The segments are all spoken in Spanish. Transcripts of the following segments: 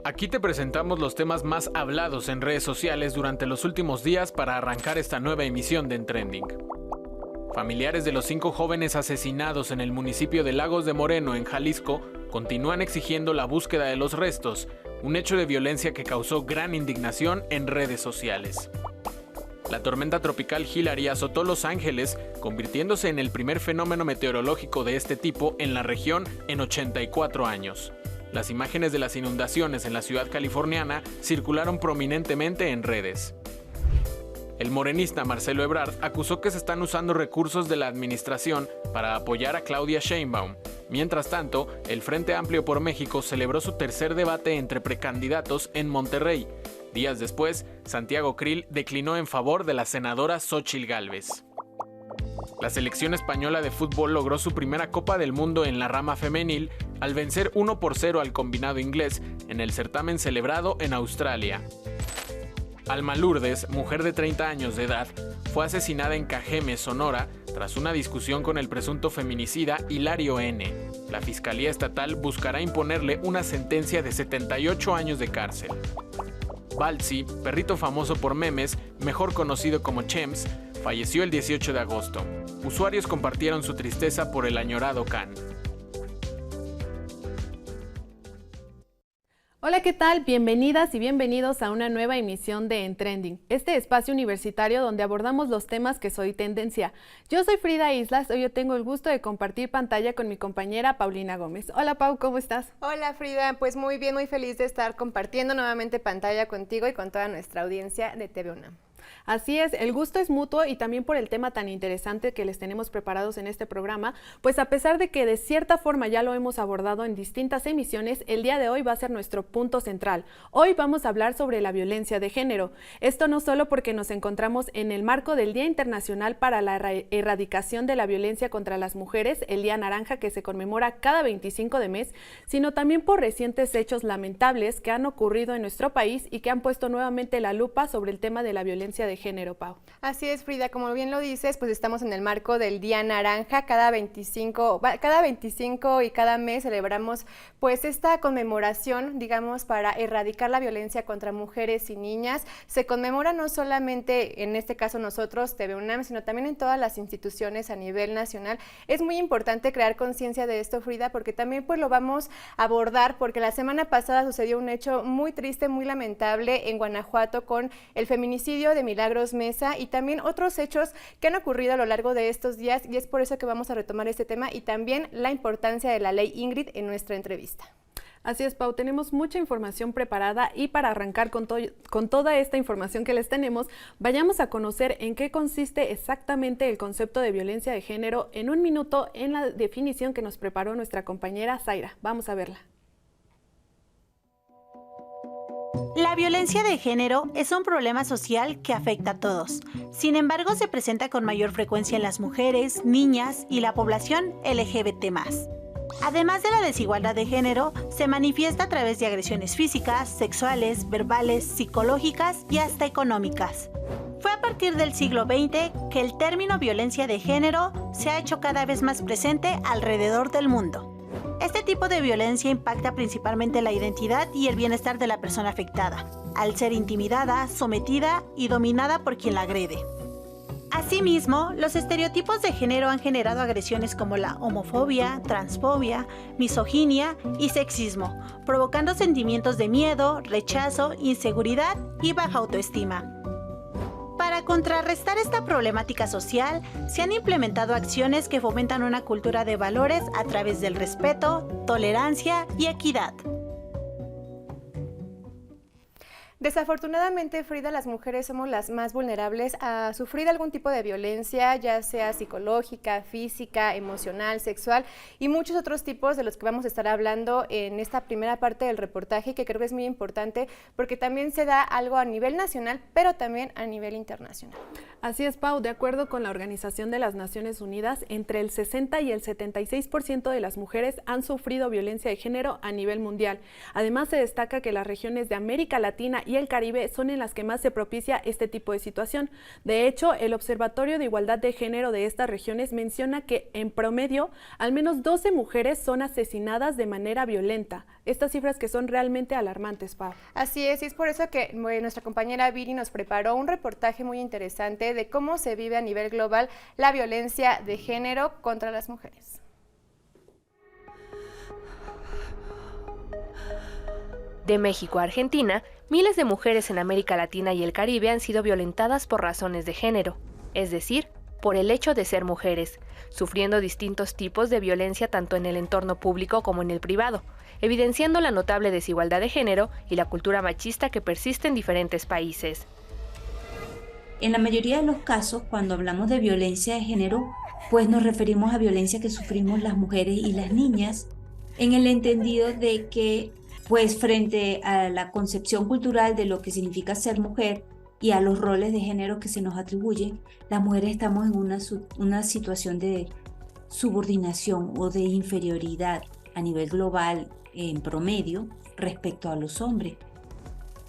Aquí te presentamos los temas más hablados en redes sociales durante los últimos días para arrancar esta nueva emisión de En Trending. Familiares de los 5 jóvenes asesinados en el municipio de Lagos de Moreno, en Jalisco, continúan exigiendo la búsqueda de los restos, un hecho de violencia que causó gran indignación en redes sociales. La tormenta tropical Hillary azotó Los Ángeles, convirtiéndose en el primer fenómeno meteorológico de este tipo en la región en 84 años. Las imágenes de las inundaciones en la ciudad californiana circularon prominentemente en redes. El morenista Marcelo Ebrard acusó que se están usando recursos de la administración para apoyar a Claudia Sheinbaum. Mientras tanto, el Frente Amplio por México celebró su tercer debate entre precandidatos en Monterrey. Días después, Santiago Krill declinó en favor de la senadora Xóchitl Gálvez. La selección española de fútbol logró su primera Copa del Mundo en la rama femenil al vencer 1-0 al combinado inglés en el certamen celebrado en Australia. Alma Lourdes, mujer de 30 años de edad, fue asesinada en Cajeme, Sonora, tras una discusión con el presunto feminicida Hilario N. La Fiscalía Estatal buscará imponerle una sentencia de 78 años de cárcel. Balsi, perrito famoso por memes, mejor conocido como Chems, falleció el 18 de agosto. Usuarios compartieron su tristeza por el añorado can. Hola, ¿qué tal? Bienvenidas y bienvenidos a una nueva emisión de En Trending, este espacio universitario donde abordamos los temas que soy tendencia. Yo soy Frida Islas, hoy yo tengo el gusto de compartir pantalla con mi compañera Paulina Gómez. Hola Pau, ¿cómo estás? Hola Frida, pues muy bien, muy feliz de estar compartiendo nuevamente pantalla contigo y con toda nuestra audiencia de TV UNAM. Así es, el gusto es mutuo y también por el tema tan interesante que les tenemos preparados en este programa, pues a pesar de que de cierta forma ya lo hemos abordado en distintas emisiones, el día de hoy va a ser nuestro punto central. Hoy vamos a hablar sobre la violencia de género. Esto no solo porque nos encontramos en el marco del Día Internacional para la Erradicación de la Violencia contra las Mujeres, el Día Naranja que se conmemora cada 25 de mes, sino también por recientes hechos lamentables que han ocurrido en nuestro país y que han puesto nuevamente la lupa sobre el tema de la violencia de género, Pau. Así es, Frida, como bien lo dices, pues estamos en el marco del Día Naranja, cada 25 y cada mes celebramos pues esta conmemoración, digamos, para erradicar la violencia contra mujeres y niñas. Se conmemora no solamente, en este caso nosotros, TV UNAM, sino también en todas las instituciones a nivel nacional. Es muy importante crear conciencia de esto, Frida, porque también pues lo vamos a abordar, porque la semana pasada sucedió un hecho muy triste, muy lamentable en Guanajuato con el feminicidio de Milagros Mesa y también otros hechos que han ocurrido a lo largo de estos días, y es por eso que vamos a retomar este tema y también la importancia de la ley Ingrid en nuestra entrevista. Así es, Pau, tenemos mucha información preparada y para arrancar con toda esta información que les tenemos, vayamos a conocer en qué consiste exactamente el concepto de violencia de género en un minuto en la definición que nos preparó nuestra compañera Zaira. Vamos a verla. La violencia de género es un problema social que afecta a todos. Sin embargo, se presenta con mayor frecuencia en las mujeres, niñas y la población LGBT+. Además de la desigualdad de género, se manifiesta a través de agresiones físicas, sexuales, verbales, psicológicas y hasta económicas. Fue a partir del siglo XX que el término violencia de género se ha hecho cada vez más presente alrededor del mundo. Este tipo de violencia impacta principalmente la identidad y el bienestar de la persona afectada, al ser intimidada, sometida y dominada por quien la agrede. Asimismo, los estereotipos de género han generado agresiones como la homofobia, transfobia, misoginia y sexismo, provocando sentimientos de miedo, rechazo, inseguridad y baja autoestima. Para contrarrestar esta problemática social, se han implementado acciones que fomentan una cultura de valores a través del respeto, tolerancia y equidad. Desafortunadamente, Frida, las mujeres somos las más vulnerables a sufrir algún tipo de violencia, ya sea psicológica, física, emocional, sexual y muchos otros tipos de los que vamos a estar hablando en esta primera parte del reportaje, que creo que es muy importante porque también se da algo a nivel nacional, pero también a nivel internacional. Así es, Pau, de acuerdo con la Organización de las Naciones Unidas, entre el 60 y el 76% de las mujeres han sufrido violencia de género a nivel mundial. Además, se destaca que las regiones de América Latina y el Caribe son en las que más se propicia este tipo de situación. De hecho, el Observatorio de Igualdad de Género de estas regiones menciona que en promedio al menos 12 mujeres son asesinadas de manera violenta. Estas cifras que son realmente alarmantes, Pau. Así es, y es por eso que nuestra compañera Viri nos preparó un reportaje muy interesante de cómo se vive a nivel global la violencia de género contra las mujeres. De México a Argentina, miles de mujeres en América Latina y el Caribe han sido violentadas por razones de género, es decir, por el hecho de ser mujeres, sufriendo distintos tipos de violencia tanto en el entorno público como en el privado, evidenciando la notable desigualdad de género y la cultura machista que persiste en diferentes países. En la mayoría de los casos, cuando hablamos de violencia de género, pues nos referimos a violencia que sufrimos las mujeres y las niñas, en el entendido de que pues frente a la concepción cultural de lo que significa ser mujer y a los roles de género que se nos atribuyen, las mujeres estamos en una situación de subordinación o de inferioridad a nivel global en promedio respecto a los hombres.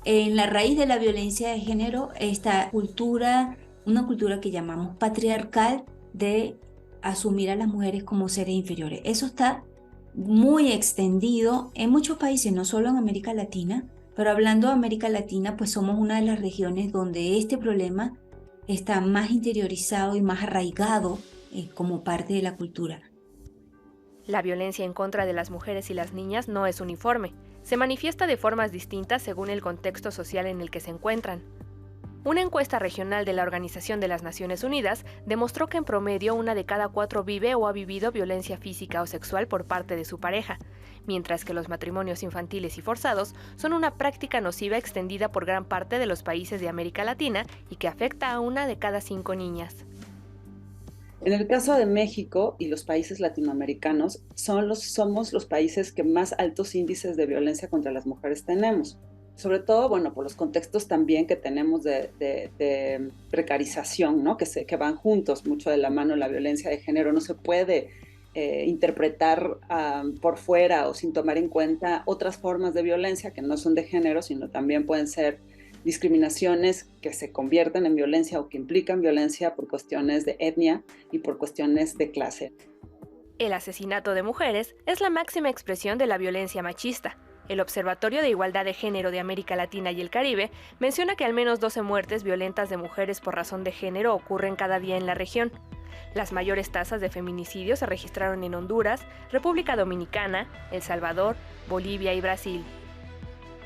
En la raíz de la violencia de género está una cultura que llamamos patriarcal de asumir a las mujeres como seres inferiores. Eso está muy extendido en muchos países, no solo en América Latina, pero hablando de América Latina, pues somos una de las regiones donde este problema está más interiorizado y más arraigado como parte de la cultura. La violencia en contra de las mujeres y las niñas no es uniforme, se manifiesta de formas distintas según el contexto social en el que se encuentran. Una encuesta regional de la Organización de las Naciones Unidas demostró que en promedio 1 de cada 4 vive o ha vivido violencia física o sexual por parte de su pareja, mientras que los matrimonios infantiles y forzados son una práctica nociva extendida por gran parte de los países de América Latina y que afecta a 1 de cada 5 niñas. En el caso de México y los países latinoamericanos, somos los países que más altos índices de violencia contra las mujeres tenemos. Sobre todo, bueno, por los contextos también que tenemos de precarización, ¿no? Que van juntos mucho de la mano. La violencia de género no se puede interpretar por fuera o sin tomar en cuenta otras formas de violencia que no son de género, sino también pueden ser discriminaciones que se convierten en violencia o que implican violencia por cuestiones de etnia y por cuestiones de clase. El asesinato de mujeres es la máxima expresión de la violencia machista. El Observatorio de Igualdad de Género de América Latina y el Caribe menciona que al menos 12 muertes violentas de mujeres por razón de género ocurren cada día en la región. Las mayores tasas de feminicidio se registraron en Honduras, República Dominicana, El Salvador, Bolivia y Brasil.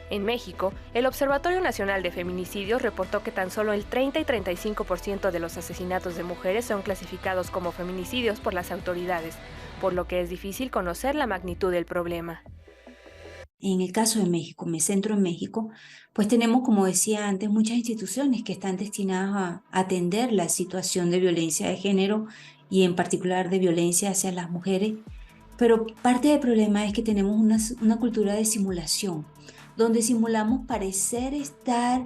En México, el Observatorio Nacional de Feminicidios reportó que tan solo el 30 y 35% de los asesinatos de mujeres son clasificados como feminicidios por las autoridades, por lo que es difícil conocer la magnitud del problema. En el caso de México, me centro en México, pues tenemos, como decía antes, muchas instituciones que están destinadas a atender la situación de violencia de género y en particular de violencia hacia las mujeres, pero parte del problema es que tenemos una cultura de simulación, donde simulamos parecer estar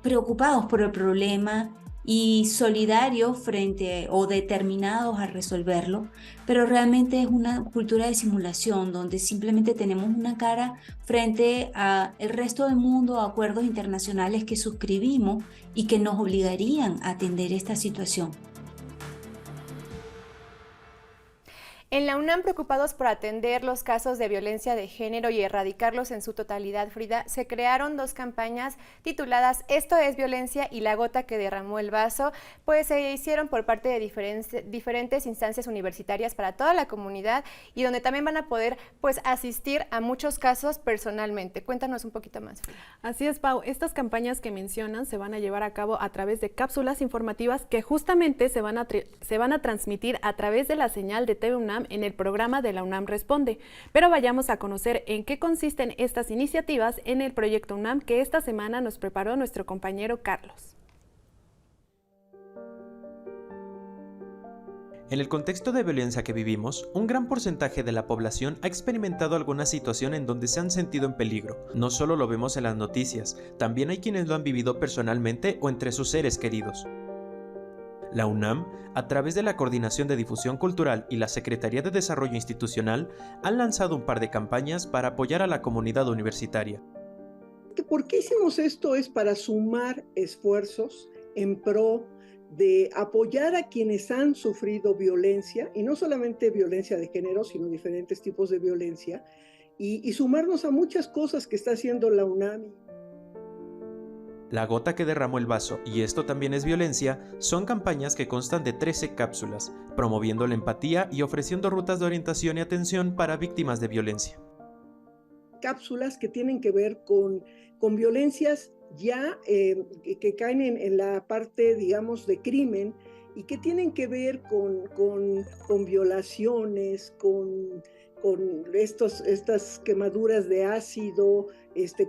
preocupados por el problema y solidarios frente o determinados a resolverlo, pero realmente es una cultura de simulación donde simplemente tenemos una cara frente a el resto del mundo, a acuerdos internacionales que suscribimos y que nos obligarían a atender esta situación. En la UNAM, preocupados por atender los casos de violencia de género y erradicarlos en su totalidad, Frida, se crearon 2 campañas tituladas Esto es violencia y La gota que derramó el vaso, pues se hicieron por parte de diferentes instancias universitarias para toda la comunidad y donde también van a poder pues asistir a muchos casos personalmente. Cuéntanos un poquito más, Frida. Así es, Pau. Estas campañas que mencionan se van a llevar a cabo a través de cápsulas informativas que justamente se van a transmitir a través de la señal de TV UNAM en el programa de la UNAM Responde. Pero vayamos a conocer en qué consisten estas iniciativas en el proyecto UNAM que esta semana nos preparó nuestro compañero Carlos. En el contexto de violencia que vivimos, un gran porcentaje de la población ha experimentado alguna situación en donde se han sentido en peligro. No solo lo vemos en las noticias, también hay quienes lo han vivido personalmente o entre sus seres queridos. La UNAM, a través de la Coordinación de Difusión Cultural y la Secretaría de Desarrollo Institucional, han lanzado un par de campañas para apoyar a la comunidad universitaria. ¿Por qué hicimos esto? Es para sumar esfuerzos en pro de apoyar a quienes han sufrido violencia, y no solamente violencia de género, sino diferentes tipos de violencia, y sumarnos a muchas cosas que está haciendo la UNAM. La gota que derramó el vaso, y esto también es violencia, son campañas que constan de 13 cápsulas, promoviendo la empatía y ofreciendo rutas de orientación y atención para víctimas de violencia. Cápsulas que tienen que ver con violencias ya que caen en la parte, digamos, de crimen, y que tienen que ver con violaciones, con estas quemaduras de ácido,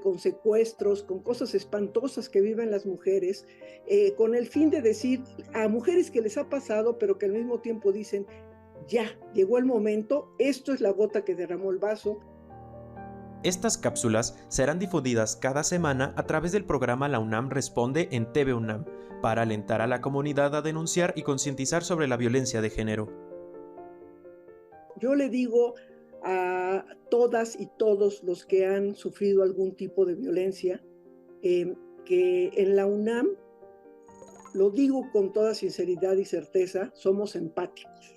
con secuestros, con cosas espantosas que viven las mujeres, con el fin de decir a mujeres que les ha pasado, pero que al mismo tiempo dicen, ya, llegó el momento, esto es la gota que derramó el vaso. Estas cápsulas serán difundidas cada semana a través del programa La UNAM Responde en TV UNAM, para alentar a la comunidad a denunciar y concientizar sobre la violencia de género. Yo le digo a todas y todos los que han sufrido algún tipo de violencia, que en la UNAM, lo digo con toda sinceridad y certeza, somos empáticos.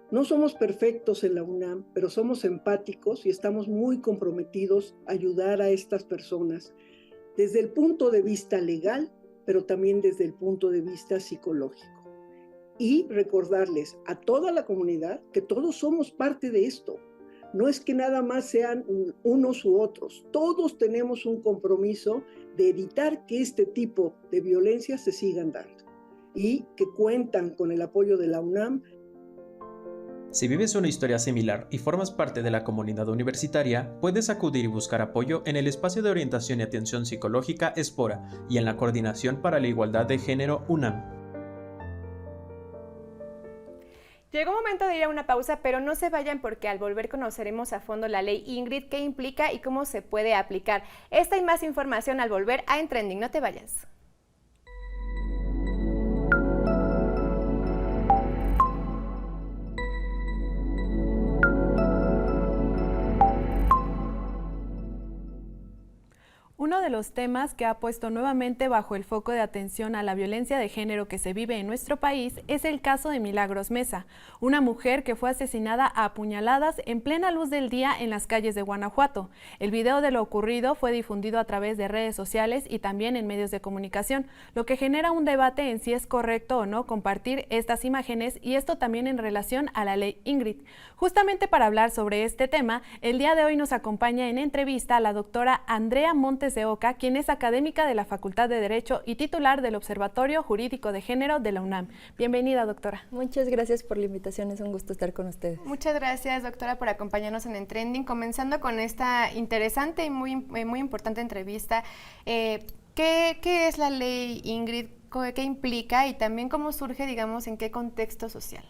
No somos perfectos en la UNAM, pero somos empáticos y estamos muy comprometidos a ayudar a estas personas desde el punto de vista legal, pero también desde el punto de vista psicológico. Y recordarles a toda la comunidad que todos somos parte de esto. No es que nada más sean unos u otros. Todos tenemos un compromiso de evitar que este tipo de violencia se sigan dando, y que cuentan con el apoyo de la UNAM. Si vives una historia similar y formas parte de la comunidad universitaria, puedes acudir y buscar apoyo en el Espacio de Orientación y Atención Psicológica Espora y en la Coordinación para la Igualdad de Género UNAM. Llegó el momento de ir a una pausa, pero no se vayan porque al volver conoceremos a fondo la ley Ingrid, qué implica y cómo se puede aplicar. Esta y más información al volver a En Trending. No te vayas. Uno de los temas que ha puesto nuevamente bajo el foco de atención a la violencia de género que se vive en nuestro país es el caso de Milagros Mesa, una mujer que fue asesinada a apuñaladas en plena luz del día en las calles de Guanajuato. El video de lo ocurrido fue difundido a través de redes sociales y también en medios de comunicación, lo que genera un debate en si es correcto o no compartir estas imágenes, y esto también en relación a la ley Ingrid. Justamente para hablar sobre este tema, el día de hoy nos acompaña en entrevista la doctora Andrea Montes de Oca, quien es académica de la Facultad de Derecho y titular del Observatorio Jurídico de Género de la UNAM. Bienvenida, doctora. Muchas gracias por la invitación, es un gusto estar con ustedes. Muchas gracias, doctora, por acompañarnos en Trending, comenzando con esta interesante y muy importante entrevista. ¿Qué es la ley Ingrid? ¿Qué implica? Y también cómo surge, digamos, en qué contexto social.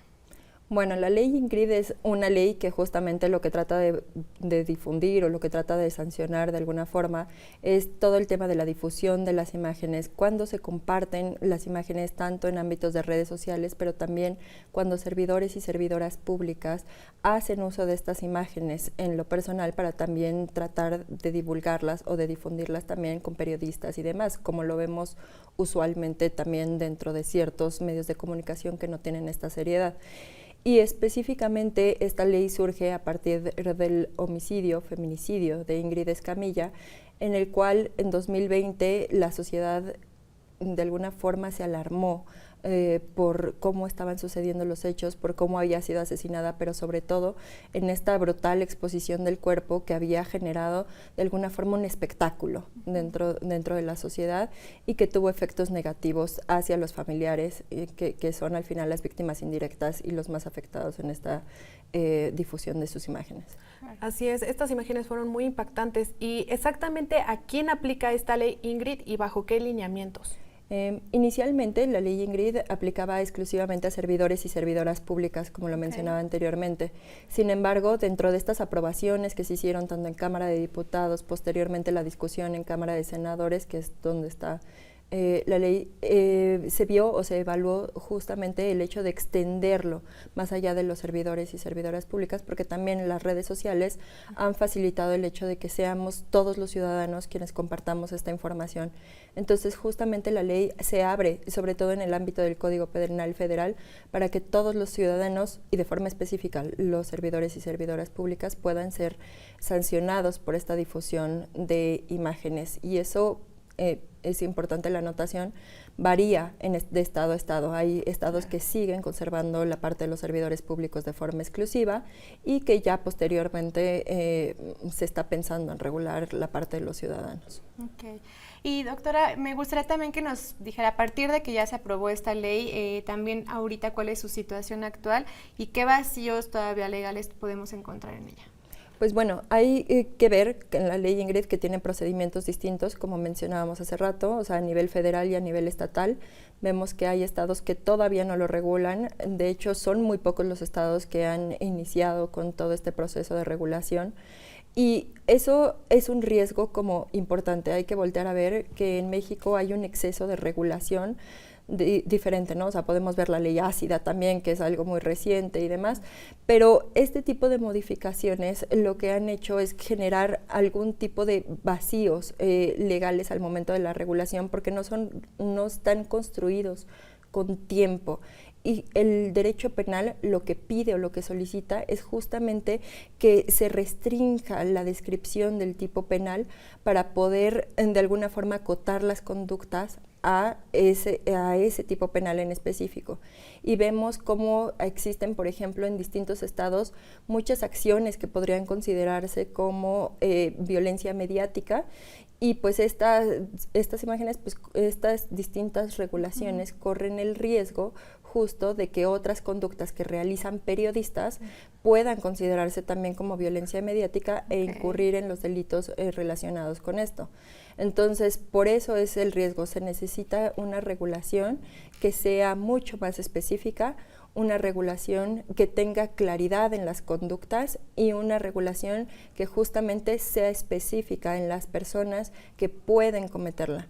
Bueno, la ley Ingrid es una ley que justamente lo que trata de difundir o lo que trata de sancionar de alguna forma es todo el tema de la difusión de las imágenes, cuando se comparten las imágenes tanto en ámbitos de redes sociales, pero también cuando servidores y servidoras públicas hacen uso de estas imágenes en lo personal para también tratar de divulgarlas o de difundirlas también con periodistas y demás, como lo vemos usualmente también dentro de ciertos medios de comunicación que no tienen esta seriedad. Y específicamente esta ley surge a partir del feminicidio de Ingrid Escamilla, en el cual en 2020 la sociedad de alguna forma se alarmó por cómo estaban sucediendo los hechos, por cómo había sido asesinada, pero sobre todo en esta brutal exposición del cuerpo que había generado de alguna forma un espectáculo dentro de la sociedad y que tuvo efectos negativos hacia los familiares, que son al final las víctimas indirectas y los más afectados en esta difusión de sus imágenes. Así es, estas imágenes fueron muy impactantes. ¿Y exactamente a quién aplica esta ley Ingrid y bajo qué lineamientos? Inicialmente la ley Ingrid aplicaba exclusivamente a servidores y servidoras públicas, como lo mencionaba anteriormente. Sin embargo, dentro de estas aprobaciones que se hicieron tanto en Cámara de Diputados, posteriormente la discusión en Cámara de Senadores, que es donde está la ley se vio o se evaluó justamente el hecho de extenderlo más allá de los servidores y servidoras públicas, porque también las redes sociales han facilitado el hecho de que seamos todos los ciudadanos quienes compartamos esta información. Entonces, justamente la ley se abre, sobre todo en el ámbito del Código Penal Federal, para que todos los ciudadanos, y de forma específica los servidores y servidoras públicas, puedan ser sancionados por esta difusión de imágenes. Y eso es importante la anotación, varía de estado a estado. Hay estados que siguen conservando la parte de los servidores públicos de forma exclusiva y que ya posteriormente se está pensando en regular la parte de los ciudadanos. Okay. Y doctora, me gustaría también que nos dijera, a partir de que ya se aprobó esta ley, también ahorita cuál es su situación actual y qué vacíos todavía legales podemos encontrar en ella. Pues bueno, hay que ver que en la ley, Ingrid, que tiene procedimientos distintos, como mencionábamos hace rato, o sea, a nivel federal y a nivel estatal. Vemos que hay estados que todavía no lo regulan. De hecho, son muy pocos los estados que han iniciado con todo este proceso de regulación. Y eso es un riesgo como importante. Hay que voltear a ver que en México hay un exceso de regulación diferente, ¿no? O sea, podemos ver la ley ácida también, que es algo muy reciente y demás, pero este tipo de modificaciones lo que han hecho es generar algún tipo de vacíos legales al momento de la regulación, porque no están construidos con tiempo. Y el derecho penal lo que pide o lo que solicita es justamente que se restrinja la descripción del tipo penal para poder de alguna forma acotar las conductas a ese tipo penal en específico. Y vemos cómo existen, por ejemplo, en distintos estados muchas acciones que podrían considerarse como violencia mediática, y pues estas imágenes, pues estas distintas regulaciones corren el riesgo justo de que otras conductas que realizan periodistas puedan considerarse también como violencia mediática e incurrir en los delitos relacionados con esto. Entonces, por eso es el riesgo. Se necesita una regulación que sea mucho más específica, una regulación que tenga claridad en las conductas y una regulación que justamente sea específica en las personas que pueden cometerla.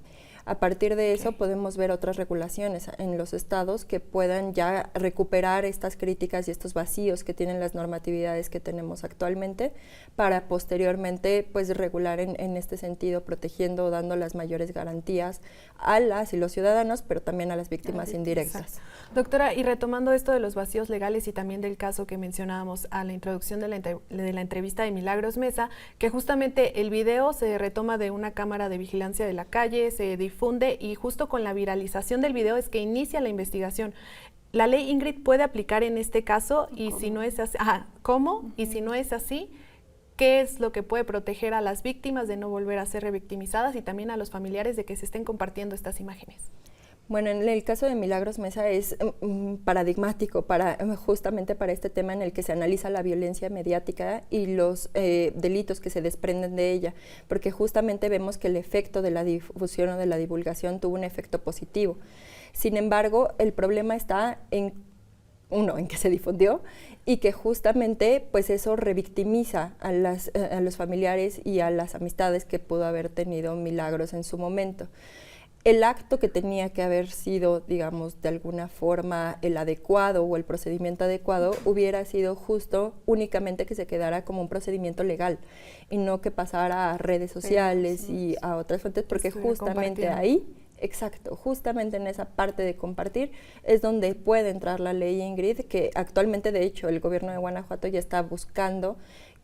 A partir de eso podemos ver otras regulaciones en los estados que puedan ya recuperar estas críticas y estos vacíos que tienen las normatividades que tenemos actualmente para posteriormente pues regular en este sentido, protegiendo o dando las mayores garantías a las y los ciudadanos, pero también a las víctimas indirectas. Doctora, y retomando esto de los vacíos legales y también del caso que mencionábamos a la introducción de la entrevista de Milagros Mesa, que justamente el video se retoma de una cámara de vigilancia de la calle, se difunde y justo con la viralización del video es que inicia la investigación. ¿La ley, Ingrid, puede aplicar en este caso? Y si no es así, ¿cómo? Y si no es así, ¿qué es lo que puede proteger a las víctimas de no volver a ser revictimizadas y también a los familiares de que se estén compartiendo estas imágenes? Bueno, en el caso de Milagros Mesa es paradigmático justamente para este tema en el que se analiza la violencia mediática y los delitos que se desprenden de ella, porque justamente vemos que el efecto de la difusión o de la divulgación tuvo un efecto positivo. Sin embargo, el problema está en que se difundió y que justamente pues eso revictimiza a los familiares y a las amistades que pudo haber tenido Milagros en su momento. El acto que tenía que haber sido, digamos, de alguna forma el adecuado o el procedimiento adecuado hubiera sido justo únicamente que se quedara como un procedimiento legal y no que pasara a redes sociales y a otras fuentes, porque justamente ahí, exacto, justamente en esa parte de compartir es donde puede entrar la ley, Ingrid, que actualmente de hecho el gobierno de Guanajuato ya está buscando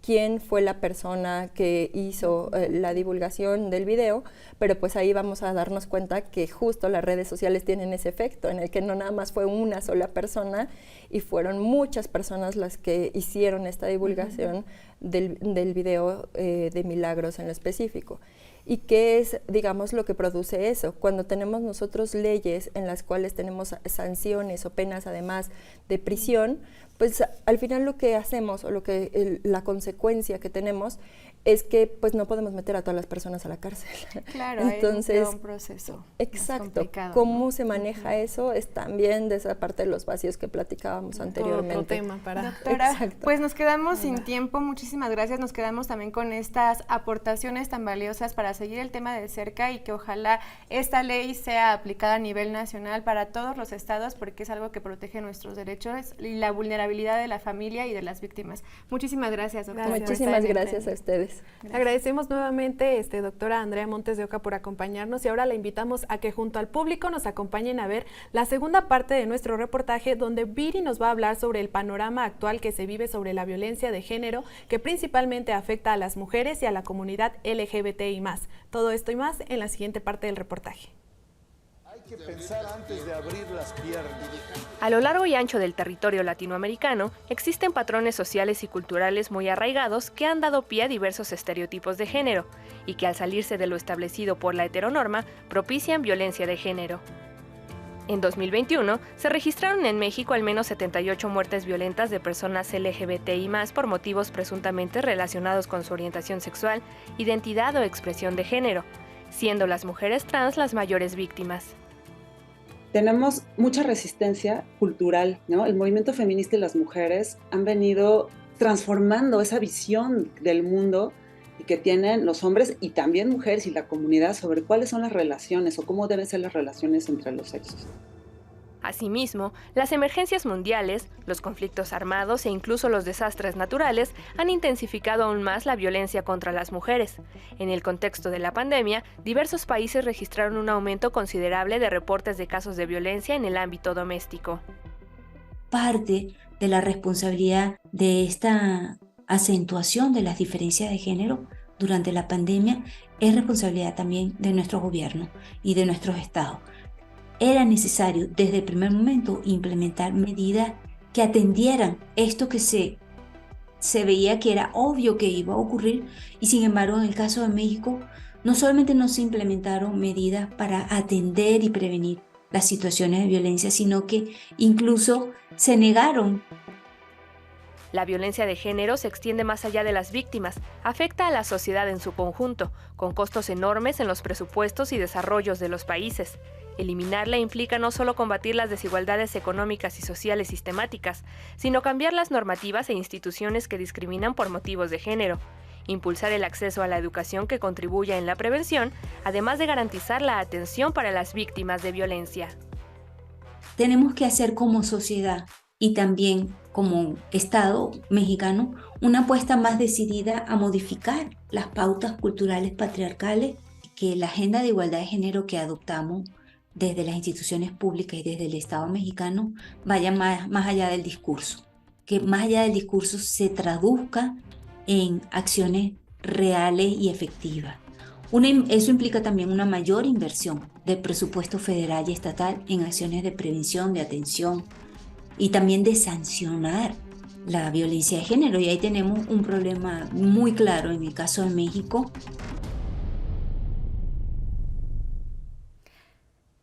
quién fue la persona que hizo la divulgación del video, pero pues ahí vamos a darnos cuenta que justo las redes sociales tienen ese efecto, en el que no nada más fue una sola persona y fueron muchas personas las que hicieron esta divulgación del video de Milagros en lo específico. ¿Y qué es, digamos, lo que produce eso? Cuando tenemos nosotros leyes en las cuales tenemos sanciones o penas además de prisión, pues al final lo que hacemos o la consecuencia que tenemos es que pues no podemos meter a todas las personas a la cárcel. Claro, entonces es un proceso. Exacto. ¿Cómo se maneja eso? Es también de esa parte de los vacíos que platicábamos anteriormente. Otro tema para... Doctora, pues nos quedamos sin tiempo. Muchísimas gracias. Nos quedamos también con estas aportaciones tan valiosas para seguir el tema de cerca y que ojalá esta ley sea aplicada a nivel nacional para todos los estados, porque es algo que protege nuestros derechos y la vulnerabilidad de la familia y de las víctimas. Muchísimas gracias, doctora. Muchísimas gracias a ustedes. Gracias. Agradecemos nuevamente, doctora Andrea Montes de Oca, por acompañarnos, y ahora la invitamos a que junto al público nos acompañen a ver la segunda parte de nuestro reportaje, donde Viri nos va a hablar sobre el panorama actual que se vive sobre la violencia de género, que principalmente afecta a las mujeres y a la comunidad LGBTI+. Todo esto y más en la siguiente parte del reportaje. Hay que pensar antes de abrir las piernas. A lo largo y ancho del territorio latinoamericano existen patrones sociales y culturales muy arraigados que han dado pie a diversos estereotipos de género y que al salirse de lo establecido por la heteronorma propician violencia de género. En 2021 se registraron en México al menos 78 muertes violentas de personas LGBTI+ por motivos presuntamente relacionados con su orientación sexual, identidad o expresión de género, siendo las mujeres trans las mayores víctimas. Tenemos mucha resistencia cultural, ¿no? El movimiento feminista y las mujeres han venido transformando esa visión del mundo que tienen los hombres y también mujeres y la comunidad sobre cuáles son las relaciones o cómo deben ser las relaciones entre los sexos. Asimismo, las emergencias mundiales, los conflictos armados e incluso los desastres naturales han intensificado aún más la violencia contra las mujeres. En el contexto de la pandemia, diversos países registraron un aumento considerable de reportes de casos de violencia en el ámbito doméstico. Parte de la responsabilidad de esta acentuación de las diferencias de género durante la pandemia es responsabilidad también de nuestro gobierno y de nuestros estados. Era necesario desde el primer momento implementar medidas que atendieran esto que se veía que era obvio que iba a ocurrir, y sin embargo en el caso de México no solamente no se implementaron medidas para atender y prevenir las situaciones de violencia, sino que incluso se negaron. La violencia de género se extiende más allá de las víctimas, afecta a la sociedad en su conjunto, con costos enormes en los presupuestos y desarrollos de los países. Eliminarla implica no solo combatir las desigualdades económicas y sociales sistemáticas, sino cambiar las normativas e instituciones que discriminan por motivos de género, impulsar el acceso a la educación que contribuya en la prevención, además de garantizar la atención para las víctimas de violencia. Tenemos que hacer como sociedad y también como Estado mexicano una apuesta más decidida a modificar las pautas culturales patriarcales, que la agenda de igualdad de género que adoptamos desde las instituciones públicas y desde el Estado mexicano vaya más allá del discurso, que más allá del discurso se traduzca en acciones reales y efectivas. Eso implica también una mayor inversión del presupuesto federal y estatal en acciones de prevención, de atención y también de sancionar la violencia de género. Y ahí tenemos un problema muy claro en el caso de México.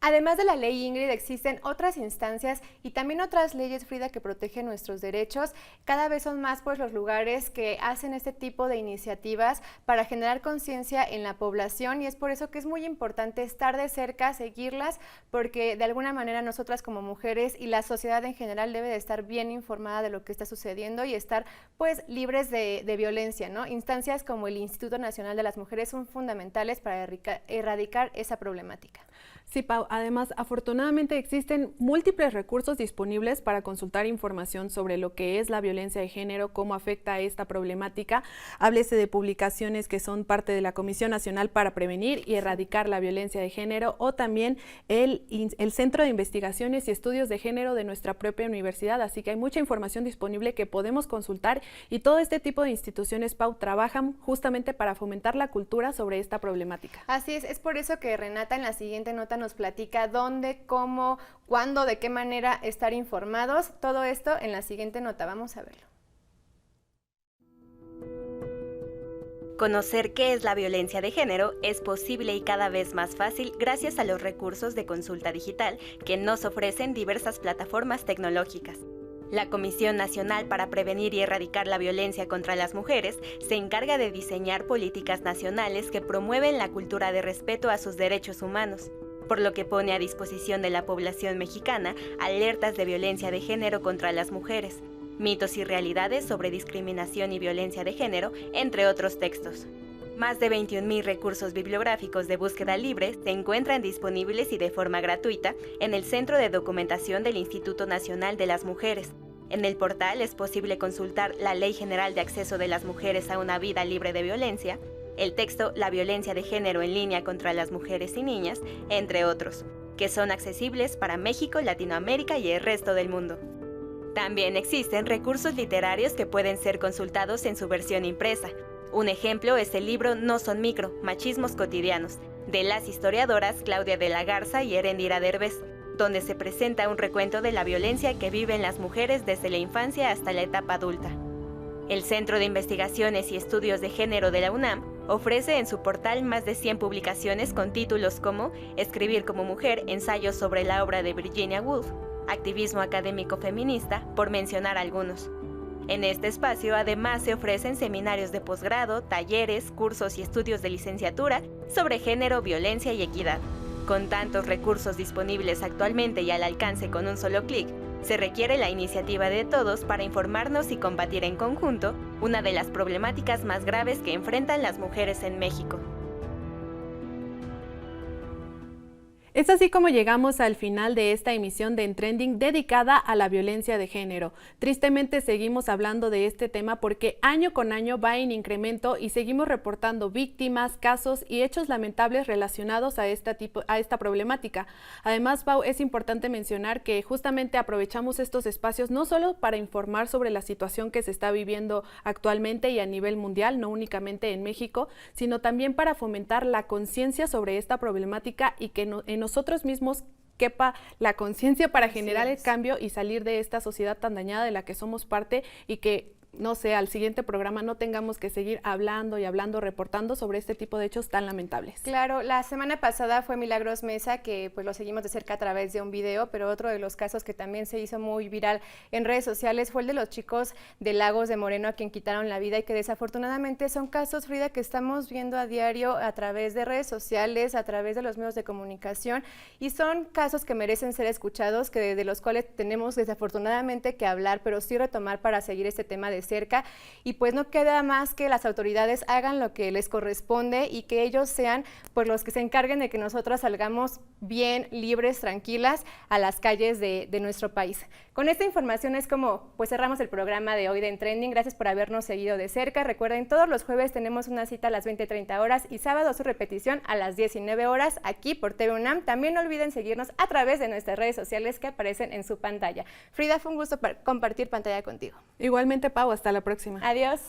Además de la ley Ingrid, existen otras instancias y también otras leyes, Frida, que protegen nuestros derechos. Cada vez son más pues los lugares que hacen este tipo de iniciativas para generar conciencia en la población, y es por eso que es muy importante estar de cerca, seguirlas, porque de alguna manera nosotras como mujeres y la sociedad en general debe de estar bien informada de lo que está sucediendo y estar pues libres de violencia, ¿no? Instancias como el Instituto Nacional de las Mujeres son fundamentales para erradicar esa problemática. Sí, Pau. Además, afortunadamente existen múltiples recursos disponibles para consultar información sobre lo que es la violencia de género, cómo afecta a esta problemática. Háblese de publicaciones que son parte de la Comisión Nacional para Prevenir y Erradicar la Violencia de Género, o también el Centro de Investigaciones y Estudios de Género de nuestra propia universidad. Así que hay mucha información disponible que podemos consultar, y todo este tipo de instituciones, Pau, trabajan justamente para fomentar la cultura sobre esta problemática. Así es por eso que Renata en la siguiente nota nos platica dónde, cómo, cuándo, de qué manera estar informados. Todo esto en la siguiente nota. Vamos a verlo. Conocer qué es la violencia de género es posible y cada vez más fácil gracias a los recursos de consulta digital que nos ofrecen diversas plataformas tecnológicas. La Comisión Nacional para Prevenir y Erradicar la Violencia contra las Mujeres se encarga de diseñar políticas nacionales que promueven la cultura de respeto a sus derechos humanos, por lo que pone a disposición de la población mexicana alertas de violencia de género contra las mujeres, mitos y realidades sobre discriminación y violencia de género, entre otros textos. Más de 21,000 recursos bibliográficos de búsqueda libre se encuentran disponibles y de forma gratuita en el Centro de Documentación del Instituto Nacional de las Mujeres. En el portal es posible consultar la Ley General de Acceso de las Mujeres a una Vida Libre de Violencia, el texto La violencia de género en línea contra las mujeres y niñas, entre otros, que son accesibles para México, Latinoamérica y el resto del mundo. También existen recursos literarios que pueden ser consultados en su versión impresa. Un ejemplo es el libro No son micro, machismos cotidianos, de las historiadoras Claudia de la Garza y Erendira Derbez, donde se presenta un recuento de la violencia que viven las mujeres desde la infancia hasta la etapa adulta. El Centro de Investigaciones y Estudios de Género de la UNAM ofrece en su portal más de 100 publicaciones con títulos como Escribir como mujer, ensayos sobre la obra de Virginia Woolf, Activismo académico feminista, por mencionar algunos. En este espacio además se ofrecen seminarios de posgrado, talleres, cursos y estudios de licenciatura sobre género, violencia y equidad. Con tantos recursos disponibles actualmente y al alcance con un solo clic, se requiere la iniciativa de todos para informarnos y combatir en conjunto una de las problemáticas más graves que enfrentan las mujeres en México. Es así como llegamos al final de esta emisión de En Trending dedicada a la violencia de género. Tristemente seguimos hablando de este tema porque año con año va en incremento y seguimos reportando víctimas, casos y hechos lamentables relacionados a esta problemática. Además, Pau, es importante mencionar que justamente aprovechamos estos espacios no solo para informar sobre la situación que se está viviendo actualmente y a nivel mundial, no únicamente en México, sino también para fomentar la conciencia sobre esta problemática y que en nosotros mismos quepa la conciencia para generar el cambio y salir de esta sociedad tan dañada de la que somos parte y que, no sé, al siguiente programa no tengamos que seguir hablando y hablando, reportando sobre este tipo de hechos tan lamentables. Claro, la semana pasada fue Milagros Mesa, que pues lo seguimos de cerca a través de un video, pero otro de los casos que también se hizo muy viral en redes sociales fue el de los chicos de Lagos de Moreno a quien quitaron la vida y que desafortunadamente son casos, Frida, que estamos viendo a diario a través de redes sociales, a través de los medios de comunicación y son casos que merecen ser escuchados, que de los cuales tenemos desafortunadamente que hablar, pero sí retomar para seguir este tema de cerca y pues no queda más que las autoridades hagan lo que les corresponde y que ellos sean pues los que se encarguen de que nosotras salgamos bien, libres, tranquilas a las calles de nuestro país. Con esta información es como pues cerramos el programa de hoy de En Trending. Gracias por habernos seguido de cerca. Recuerden, todos los jueves tenemos una cita a las 20:30 horas y sábado su repetición a las 19 horas aquí por TV UNAM. También no olviden seguirnos a través de nuestras redes sociales que aparecen en su pantalla. Frida, fue un gusto compartir pantalla contigo. Igualmente, Pau, hasta la próxima. Adiós.